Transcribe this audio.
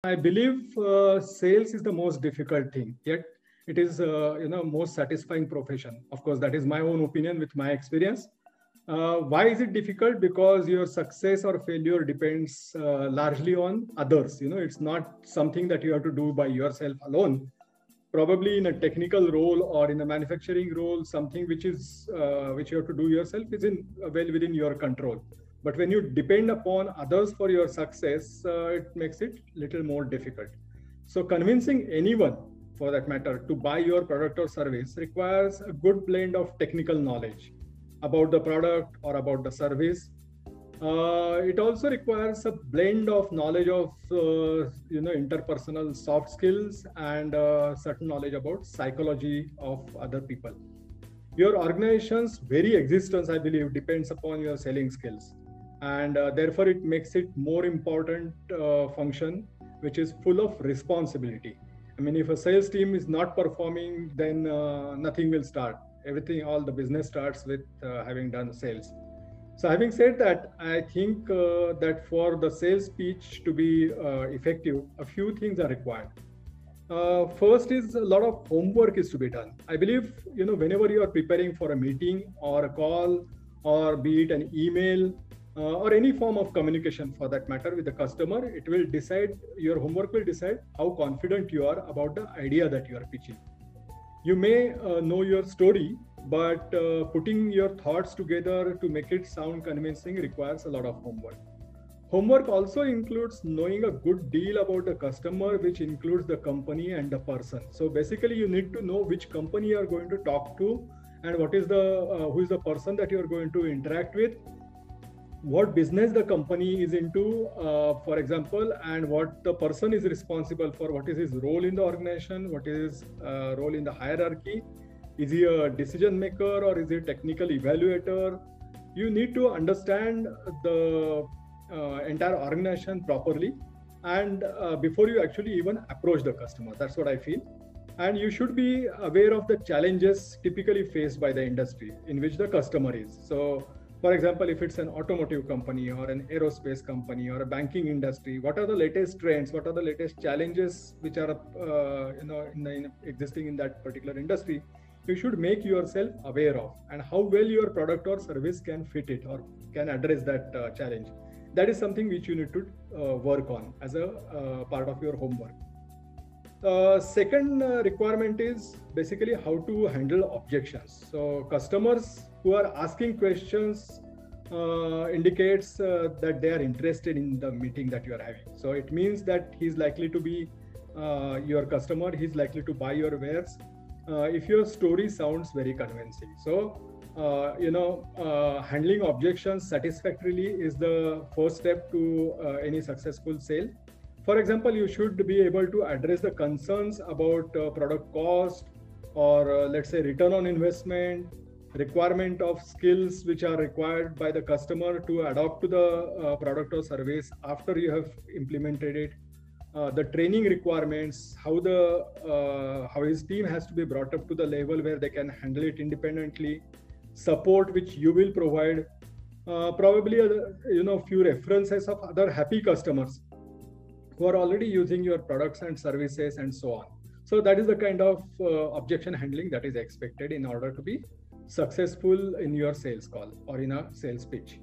I believe sales is the most difficult thing, yet it is most satisfying profession. Of course, that is my own opinion with my experience. Why is it difficult? Because your success or failure depends largely on others. It's not something that you have to do by yourself alone. Probably in a technical role or in a manufacturing role, something which you have to do yourself is well within your control. But when you depend upon others for your success, it makes it little more difficult. So convincing anyone, for that matter, to buy your product or service requires a good blend of technical knowledge about the product or about the service. It also requires a blend of knowledge of interpersonal soft skills and certain knowledge about psychology of other people. Your organization's very existence, I believe, depends upon your selling skills, and therefore it makes it more important function which is full of responsibility. I mean, if a sales team is not performing, then nothing will start. Everything, all the business starts with having done sales. So having said that, I think that for the sales pitch to be effective, a few things are required. First is a lot of homework is to be done. I believe, whenever you are preparing for a meeting or a call, or be it an email, or any form of communication for that matter with the customer, your homework will decide how confident you are about the idea that you are pitching. You may know your story, but putting your thoughts together to make it sound convincing requires a lot of homework. Homework also includes knowing a good deal about the customer, which includes the company and the person. So basically, you need to know which company you are going to talk to, and who is the person that you are going to interact with, what business the company is into, for example, and what the person is responsible for, what is his role in the organization, what is his role in the hierarchy. Is he a decision maker or is he a technical evaluator? You need to understand the entire organization properly, and before you actually even approach the customer. That's what I feel. And you should be aware of the challenges typically faced by the industry in which the customer is. So for example, if it's an automotive company or an aerospace company or a banking industry, what are the latest trends? What are the latest challenges which are existing in that particular industry? You should make yourself aware of, and how well your product or service can fit it or can address that challenge. That is something which you need to work on as a part of your homework. Second requirement is basically how to handle objections. So customers who are asking questions indicates that they are interested in the meeting that you are having. So it means that he's likely to be your customer. He's likely to buy your wares if your story sounds very convincing. So handling objections satisfactorily is the first step to any successful sale. For example, you should be able to address the concerns about product cost, or let's say return on investment, requirement of skills which are required by the customer to adopt to the product or service after you have implemented it, the training requirements, how his team has to be brought up to the level where they can handle it independently, support which you will provide, probably few references of other happy customers who are already using your products and services, and so on. So that is the kind of objection handling that is expected in order to be successful in your sales call or in a sales pitch.